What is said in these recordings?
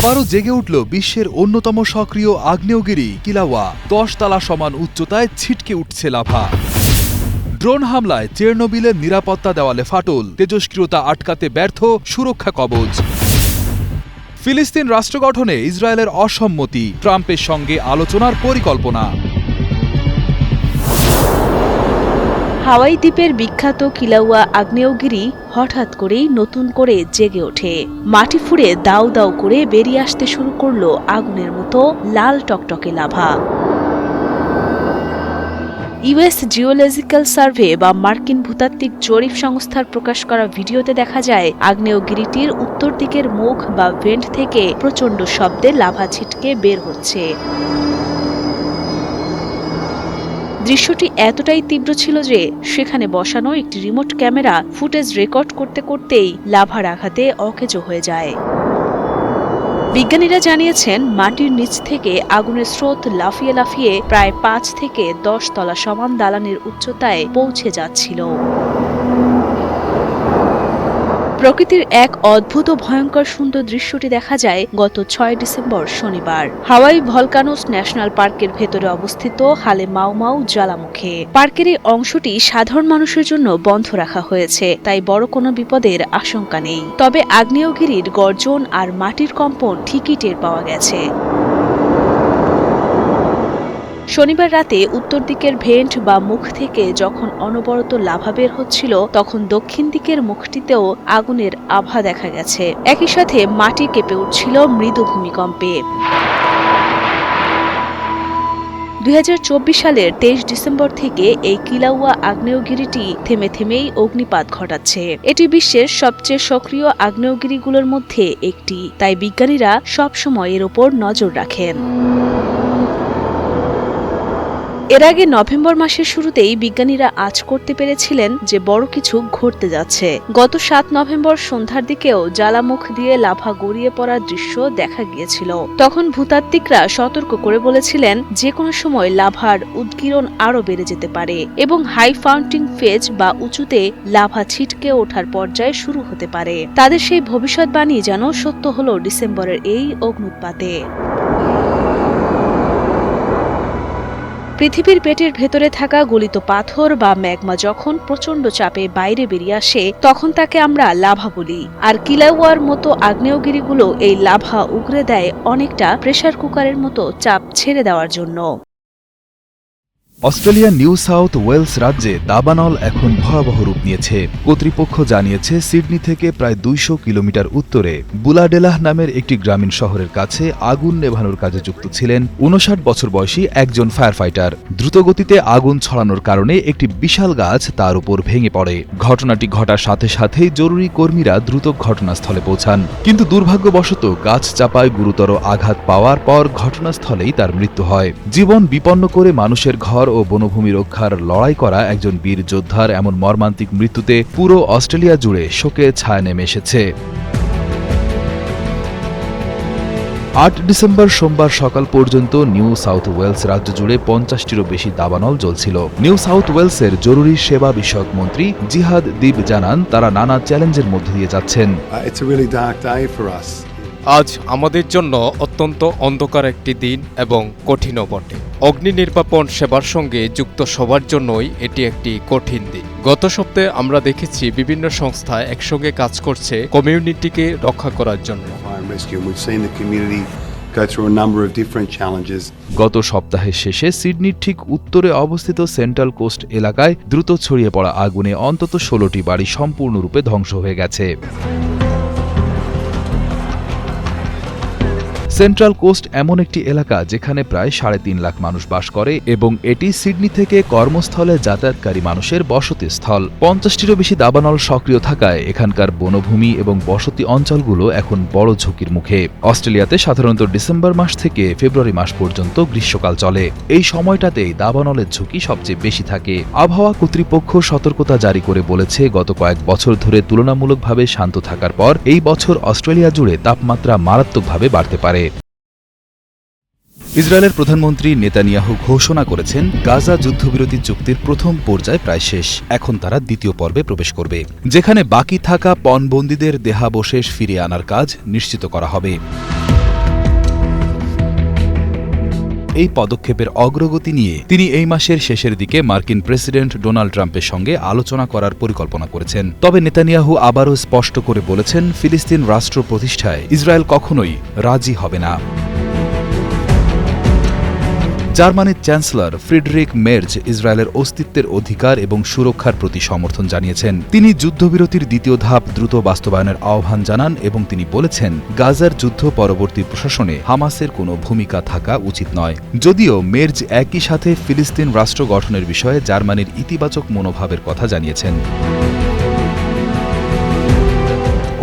আবারও জেগে উঠল বিশ্বের অন্যতম সক্রিয় আগ্নেয়গিরি কিলাউয়া। 10 তলা সমান উচ্চতায় ছিটকে উঠছে লাভা। ড্রোন হামলায় চেরনোবিলের নিরাপত্তা দেওয়ালে ফাটল, তেজস্ক্রিয়তা আটকাতে ব্যর্থ সুরক্ষা কবচ। ফিলিস্তিন রাষ্ট্র গঠনে ইসরায়েলের অসম্মতি, ট্রাম্পের সঙ্গে আলোচনার পরিকল্পনা। হাওয়াই দ্বীপের বিখ্যাত কিলাউয়া আগ্নেয়গিরি হঠাৎ করেই নতুন করে জেগে ওঠে। মাটি ফুঁড়ে দাউ দাউ করে বেরিয়ে আসতে শুরু করলো আগুনের মতো লাল টকটকে লাভা। ইউএস জিওলজিক্যাল সার্ভে বা মার্কিন ভূতাত্ত্বিক জরিপ সংস্থার প্রকাশ করা ভিডিওতে দেখা যায় আগ্নেয়গিরিটির উত্তর দিকের মুখ বা ভেন্ট থেকে প্রচণ্ড শব্দে লাভা ছিটকে বের হচ্ছে। দৃশ্যটি এতটাই তীব্র ছিল যে সেখানে বসানো একটি রিমোট ক্যামেরা ফুটেজ রেকর্ড করতে করতেই লাভার আঘাতে অকেজো হয়ে যায়। বিজ্ঞানীরা জানিয়েছেন মাটির নিচ থেকে আগুনের স্রোত লাফিয়ে লাফিয়ে প্রায় 5 থেকে 10 তলা সমান দালানের উচ্চতায় পৌঁছে যাচ্ছিল। প্রকৃতির এক অদ্ভুত ভয়ঙ্কর সুন্দর দৃশ্যটি দেখা যায় গত 6 ডিসেম্বর শনিবার হাওয়াই ভলকানোস ন্যাশনাল পার্কের ভেতরে অবস্থিত হালে মাউ মাউ জ্বালামুখে। পার্কের এই অংশটি সাধারণ মানুষের জন্য বন্ধ রাখা হয়েছে, তাই বড় কোনো বিপদের আশঙ্কা নেই। তবে আগ্নেয়গিরির গর্জন আর মাটির কম্পন ঠিকই টের পাওয়া গেছে। শনিবার রাতে উত্তর দিকের ভেন্ট বা মুখ থেকে যখন অনবরত লাভা বের হচ্ছিল, তখন দক্ষিণ দিকের মুখটিতেও আগুনের আভা দেখা গেছে। একই সাথে মাটি কেঁপে উঠছিল মৃদু ভূমিকম্পে। 2024 সালের 23 ডিসেম্বর থেকে এই কিলাউয়া আগ্নেয়গিরিটি থেমে থেমেই অগ্নিপাত ঘটাচ্ছে। এটি বিশ্বের সবচেয়ে সক্রিয় আগ্নেয়গিরিগুলোর মধ্যে একটি, তাই বিজ্ঞানীরা সবসময় এর ওপর নজর রাখেন। এর আগে নভেম্বর মাসের শুরুতেই বিজ্ঞানীরা আঁচ করতে পেরেছিলেন যে বড় কিছু ঘটতে যাচ্ছে। গত 7 নভেম্বর সন্ধ্যার দিকেও জ্বালামুখ দিয়ে লাভা গড়িয়ে পড়ার দৃশ্য দেখা গিয়েছিল। তখন ভূতাত্ত্বিকরা সতর্ক করে বলেছিলেন যে কোনো সময় লাভার উদ্গীরণ আরও বেড়ে যেতে পারে এবং হাই ফাউন্টিং ফেজ বা উঁচুতে লাভা ছিটকে ওঠার পর্যায়ে শুরু হতে পারে। তাদের সেই ভবিষ্যৎবাণী যেন সত্য হলো ডিসেম্বরের এই অগ্নুৎপাতে। পৃথিবীর পেটের ভেতরে থাকা গলিত পাথর বা ম্যাগমা যখন প্রচণ্ড চাপে বাইরে বেরিয়ে আসে, তখন তাকে আমরা লাভা বলি। আর কিলাউয়ার মতো আগ্নেয়গিরিগুলো এই লাভা উগরে দেয় অনেকটা প্রেসার কুকারের মতো চাপ ছেড়ে দেওয়ার জন্য। অস্ট্রেলিয়ার নিউ সাউথ ওয়েলস রাজ্যে দাবানল এখন ভয়াবহ রূপ নিয়েছে। কর্তৃপক্ষ জানিয়েছে সিডনি থেকে প্রায় 200 কিলোমিটার উত্তরে বুলাডেলাহ নামের একটি গ্রামীণ শহরের কাছে আগুন নেভানোর কাজে যুক্ত ছিলেন 59 বছর বয়সী একজন ফায়ার ফাইটার। দ্রুতগতিতে আগুন ছড়ানোর কারণে একটি বিশাল গাছ তার উপর ভেঙে পড়ে। ঘটনাটি ঘটার সাথে সাথেই জরুরি কর্মীরা দ্রুত ঘটনাস্থলে পৌঁছান, কিন্তু দুর্ভাগ্যবশত গাছ চাপায় গুরুতর আঘাত পাওয়ার পর ঘটনাস্থলেই তার মৃত্যু হয়। জীবন বিপন্ন করে মানুষের ঘর ও বনভূমি রক্ষার লড়াই করা একজন বীর যোদ্ধার এমন মর্মান্তিক মৃত্যুতে পুরো অস্ট্রেলিয়া জুড়ে শোকের ছায়া নেমে এসেছে। 8 ডিসেম্বর সোমবার সকাল পর্যন্ত নিউ সাউথ ওয়েলস রাজ্য জুড়ে 50টিরও বেশি দাবানল জ্বলছিল। নিউ সাউথ ওয়েলসের জরুরি সেবা বিষয়ক মন্ত্রী জিহাদ দীপ জানান, তারা নানা চ্যালেঞ্জের মধ্যে দিয়ে যাচ্ছেন। আজ আমাদের জন্য অত্যন্ত অন্ধকার একটি দিন এবং কঠিনও বটে। অগ্নি নির্বাপন সেবার সঙ্গে যুক্ত সবার জন্যই এটি একটি কঠিন দিন। গত সপ্তাহে আমরা দেখেছি বিভিন্ন সংস্থা একসঙ্গে কাজ করছে কমিউনিটিকে রক্ষা করার জন্য। গত সপ্তাহের শেষে সিডনির ঠিক উত্তরে অবস্থিত সেন্ট্রাল কোস্ট এলাকায় দ্রুত ছড়িয়ে পড়া আগুনে অন্তত 16টি বাড়ি সম্পূর্ণরূপে ধ্বংস হয়ে গেছে। সেন্ট্রাল কোস্ট এমন একটি এলাকা যেখানে প্রায় 3.5 লাখ মানুষ বাস করে এবং এটি সিডনি থেকে কর্মস্থলে যাতায়াতকারী মানুষের বসতি স্থল। 50টিরও বেশি দাবানল সক্রিয় থাকায় এখানকার বনভূমি এবং বসতি অঞ্চলগুলো এখন বড় ঝুঁকির মুখে। অস্ট্রেলিয়াতে সাধারণত ডিসেম্বর মাস থেকে ফেব্রুয়ারি মাস পর্যন্ত গ্রীষ্মকাল চলে। এই সময়টাতেই দাবানলের ঝুঁকি সবচেয়ে বেশি থাকে। আবহাওয়া কর্তৃপক্ষ সতর্কতা জারি করে বলেছে, গত কয়েক বছর ধরে তুলনামূলকভাবে শান্ত থাকার পর এই বছর অস্ট্রেলিয়া জুড়ে তাপমাত্রা মারাত্মকভাবে বাড়তে পারে। ইসরায়েলের প্রধানমন্ত্রী নেতানিয়াহু ঘোষণা করেছেন, গাজা যুদ্ধবিরতি চুক্তির প্রথম পর্যায় প্রায় শেষ। এখন তারা দ্বিতীয় পর্বে প্রবেশ করবে, যেখানে বাকি থাকা পণবন্দীদের দেহাবশেষ ফিরিয়ে আনার কাজ নিশ্চিত করা হবে। এই পদক্ষেপের অগ্রগতি নিয়ে তিনি এই মাসের শেষের দিকে মার্কিন প্রেসিডেন্ট ডোনাল্ড ট্রাম্পের সঙ্গে আলোচনা করার পরিকল্পনা করেছেন। তবে নেতানিয়াহু আবারও স্পষ্ট করে বলেছেন, ফিলিস্তিন রাষ্ট্র প্রতিষ্ঠায় ইসরায়েল কখনোই রাজি হবে না। জার্মানির চ্যান্সেলর ফ্রিডরিক মের্জ ইসরায়েলের অস্তিত্বের অধিকার এবং সুরক্ষার প্রতি সমর্থন জানিয়েছেন। তিনি যুদ্ধবিরতির দ্বিতীয় ধাপ দ্রুত বাস্তবায়নের আহ্বান জানান এবং তিনি বলেছেন, গাজার যুদ্ধ পরবর্তী প্রশাসনে হামাসের কোনো ভূমিকা থাকা উচিত নয়। যদিও মের্জ একই সাথে ফিলিস্তিন রাষ্ট্র গঠনের বিষয়ে জার্মানির ইতিবাচক মনোভাবের কথা জানিয়েছেন।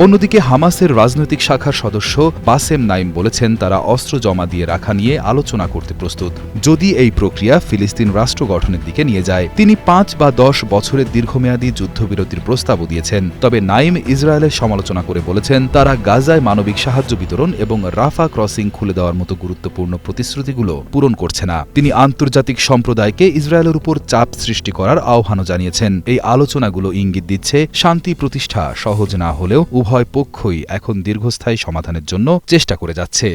অন্যদিকে হামাসের রাজনৈতিক শাখার সদস্য বাসেম নাইম বলেছেন, তারা অস্ত্র জমা দিয়ে রাখা নিয়ে আলোচনা করতে প্রস্তুত, যদি এই প্রক্রিয়া ফিলিস্তিন রাষ্ট্র গঠনের দিকে নিয়ে যায়। তিনি 5 বা 10 বছরের দীর্ঘমেয়াদী যুদ্ধবিরতির প্রস্তাবও দিয়েছেন। তবে নাইম ইসরায়েলের সমালোচনা করে বলেছেন, তারা গাজায় মানবিক সাহায্য বিতরণ এবং রাফা ক্রসিং খুলে দেওয়ার মতো গুরুত্বপূর্ণ প্রতিশ্রুতিগুলো পূরণ করছে না। তিনি আন্তর্জাতিক সম্প্রদায়কে ইসরায়েলের উপর চাপ সৃষ্টি করার আহ্বানও জানিয়েছেন। এই আলোচনাগুলো ইঙ্গিত দিচ্ছে, শান্তি প্রতিষ্ঠা সহজ না হলেও উভয় পক্ষই এখন দীর্ঘস্থায়ী সমাধানের জন্য চেষ্টা করে যাচ্ছে।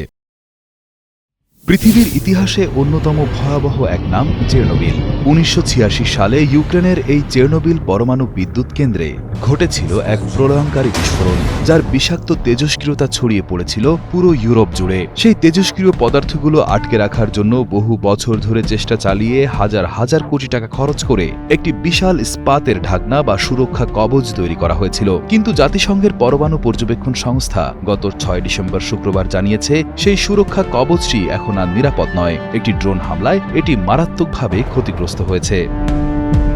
পৃথিবীর ইতিহাসে অন্যতম ভয়াবহ এক নাম চেরনোবিল। 1986 সালে ইউক্রেনের এই চেরনোবিল পরমাণু বিদ্যুৎ কেন্দ্রে ঘটেছিল এক প্রলয়ঙ্কারী বিস্ফোরণ, যার বিষাক্ত তেজস্ক্রিয়তা ছড়িয়ে পড়েছিল পুরো ইউরোপ জুড়ে। সেই তেজস্ক্রিয় পদার্থগুলো আটকে রাখার জন্য বহু বছর ধরে চেষ্টা চালিয়ে হাজার হাজার কোটি টাকা খরচ করে একটি বিশাল ইস্পাতের ঢাকনা বা সুরক্ষা কবচ তৈরি করা হয়েছিল। কিন্তু জাতিসংঘের পরমাণু পর্যবেক্ষণ সংস্থা গত 6 ডিসেম্বর শুক্রবার জানিয়েছে, সেই সুরক্ষা কবচটি এখন আর নিরাপদ নয়। একটি ড্রোন হামলায় এটি মারাত্মকভাবে ক্ষতিগ্রস্ত হয়েছে।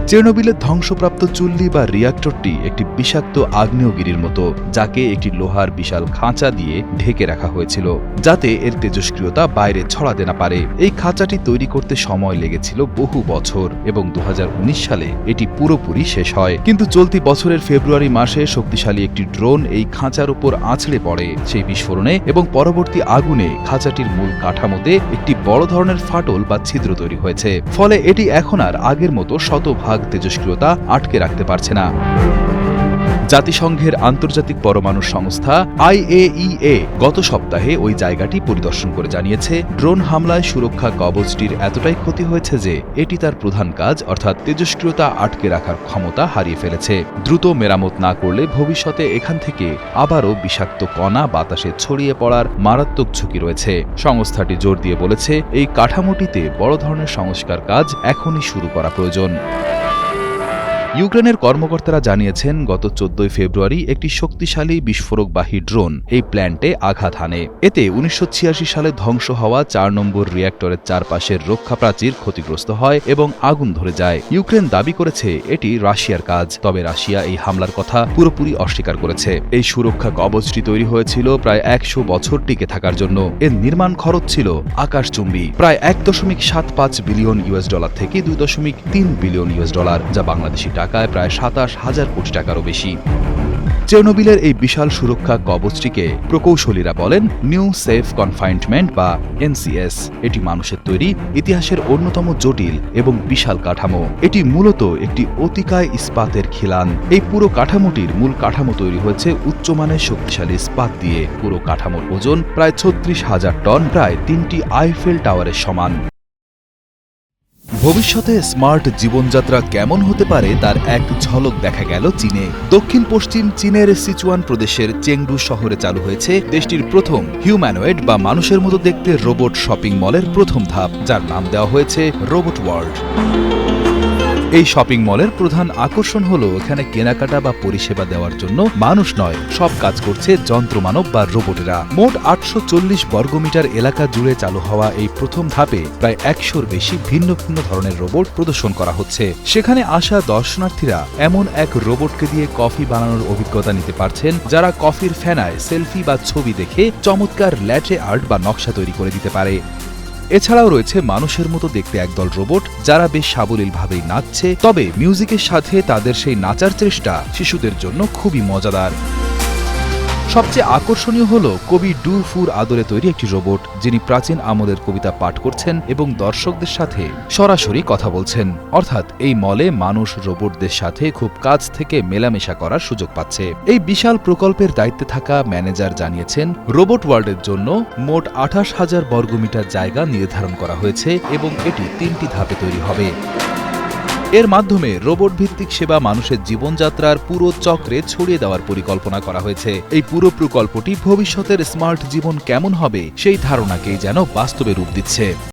চেরনোবিলের ধ্বংসপ্রাপ্ত চুল্লি বা রিয়াক্টরটি একটি বিষাক্ত আগ্নেয়গিরির মতো, যাকে একটি লোহার বিশাল খাঁচা দিয়ে ঢেকে রাখা হয়েছিল, যাতে এর তেজস্ক্রিয়তা বাইরে ছড়াতে না পারে। এই খাঁচাটি তৈরি করতে সময় লেগেছিল বহু বছর এবং 2019 সালে এটি পুরোপুরি শেষ হয়। কিন্তু চলতি বছরের ফেব্রুয়ারি মাসে শক্তিশালী একটি ড্রোন এই খাঁচার উপর আছড়ে পড়ে। সেই বিস্ফোরণে এবং পরবর্তী আগুনে খাঁচাটির মূল কাঠামোতে একটি বড় ধরনের ফাটল বা ছিদ্র তৈরি হয়েছে। ফলে এটি এখন আর আগের মতো শতভাগ তেজস্ক্রিয়তা আটকে রাখতে পারছে না। জাতিসংঘের আন্তর্জাতিক পরমাণু সংস্থা IAEA গত সপ্তাহে ওই জায়গাটি পরিদর্শন করে জানিয়েছে, ড্রোন হামলায় সুরক্ষা কবচটির এতটাই ক্ষতি হয়েছে যে এটি তার প্রধান কাজ অর্থাৎ তেজস্ক্রিয়তা আটকে রাখার ক্ষমতা হারিয়ে ফেলেছে। দ্রুত মেরামত না করলে ভবিষ্যতে এখান থেকে আবারও বিষাক্ত কণা বাতাসে ছড়িয়ে পড়ার মারাত্মক ঝুঁকি রয়েছে। সংস্থাটি জোর দিয়ে বলেছে, এই কাঠামোটিতে বড় ধরনের সংস্কার কাজ এখনই শুরু করা প্রয়োজন। ইউক্রেনের কর্মকর্তারা জানিয়েছেন, গত 14 ফেব্রুয়ারি একটি শক্তিশালী বিস্ফোরকবাহী ড্রোন এই প্ল্যান্টে আঘাত হানে। এতে 1986 সালে ধ্বংস হওয়া 4 নম্বর রিঅ্যাক্টরের চারপাশের রক্ষা প্রাচীর ক্ষতিগ্রস্ত হয় এবং আগুন ধরে যায়। ইউক্রেন দাবি করেছে এটি রাশিয়ার কাজ, তবে রাশিয়া এই হামলার কথা পুরোপুরি অস্বীকার করেছে। এই সুরক্ষা কবচটি তৈরি হয়েছিল প্রায় 100 বছর টিকে থাকার জন্য। এর নির্মাণ খরচ ছিল আকাশচুম্বী, প্রায় $1.75 বিলিয়ন থেকে $2.3 বিলিয়ন, যা বাংলাদেশি টাকায় প্রায় 27,000 কোটি টাকারও বেশি। চেরনোবিলের এই বিশাল সুরক্ষা কবচটিকে প্রকৌশলীরা বলেন নিউ সেফ কনফাইনমেন্ট বা NCS। এটি মানুষের তৈরি ইতিহাসের অন্যতম জটিল এবং বিশাল কাঠামো। এটি মূলত একটি অতিকায় ইস্পাতের খিলান। এই পুরো কাঠামোটির মূল কাঠামো তৈরি হয়েছে উচ্চমানের শক্তিশালী ইস্পাত দিয়ে। পুরো কাঠামোর ওজন প্রায় 36,000 টন, প্রায় 3টি আইফেল টাওয়ারের সমান। ভবিষ্যতে স্মার্ট জীবনযাত্রা কেমন হতে পারে তার এক ঝলক দেখা গেল চীনে। দক্ষিণ পশ্চিম চীনের সিচুয়ান প্রদেশের চেংডু শহরে চালু হয়েছে দেশটির প্রথম হিউম্যানয়েড বা মানুষের মতো দেখতে রোবট শপিং মলের প্রথম ধাপ, যার নাম দেওয়া হয়েছে রোবট ওয়ার্ল্ড। এই শপিং মলের প্রধান আকর্ষণ হলো এখানে কেনাকাটা বা পরিষেবা দেওয়ার জন্য মানুষ নয়, সব কাজ করছে যন্ত্রমানব বা রোবটেরা। মোট 840 বর্গমিটার এলাকা জুড়ে চালু হওয়া এই প্রথম ধাপে প্রায় 100-র বেশি ভিন্ন ভিন্ন ধরনের রোবট প্রদর্শন করা হচ্ছে। সেখানে আসা দর্শনার্থীরা এমন এক রোবটকে দিয়ে কফি বানানোর অভিজ্ঞতা নিতে পারছেন, যারা কফির ফেনায় সেলফি বা ছবি দেখে চমৎকার ল্যাটে আর্ট বা নকশা তৈরি করে দিতে পারে। এছাড়াও রয়েছে মানুষের মতো দেখতে একদল রোবট, যারা বেশ সাবলীলভাবেই নাচছে, তবে মিউজিকের সাথে তাদের সেই নাচার চেষ্টা শিশুদের জন্য খুবই মজাদার। সবচেয়ে আকর্ষণীয় হল কবি ডু ফুর আদরে তৈরি একটি রোবট, যিনি প্রাচীন আমলের কবিতা পাঠ করছেন এবং দর্শকদের সাথে সরাসরি কথা বলছেন। অর্থাৎ এই মলে মানুষ রোবটদের সাথে খুব কাছ থেকে মেলামেশা করার সুযোগ পাচ্ছে। এই বিশাল প্রকল্পের দায়িত্বে থাকা ম্যানেজার জানিয়েছেন, রোবট ওয়ার্ল্ডের জন্য মোট 28,000 বর্গমিটার জায়গা নির্ধারণ করা হয়েছে এবং এটি 3টি ধাপে তৈরি হবে। এর মাধ্যমে রোবট ভিত্তিক সেবা মানুষের জীবনযাত্রার পুরো চক্রে ছড়িয়ে দেওয়ার পরিকল্পনা করা হয়েছে। এই পুরো প্রকল্পটি ভবিষ্যতের স্মার্ট জীবন কেমন হবে সেই ধারণাকেই যেন বাস্তবে রূপ দিচ্ছে।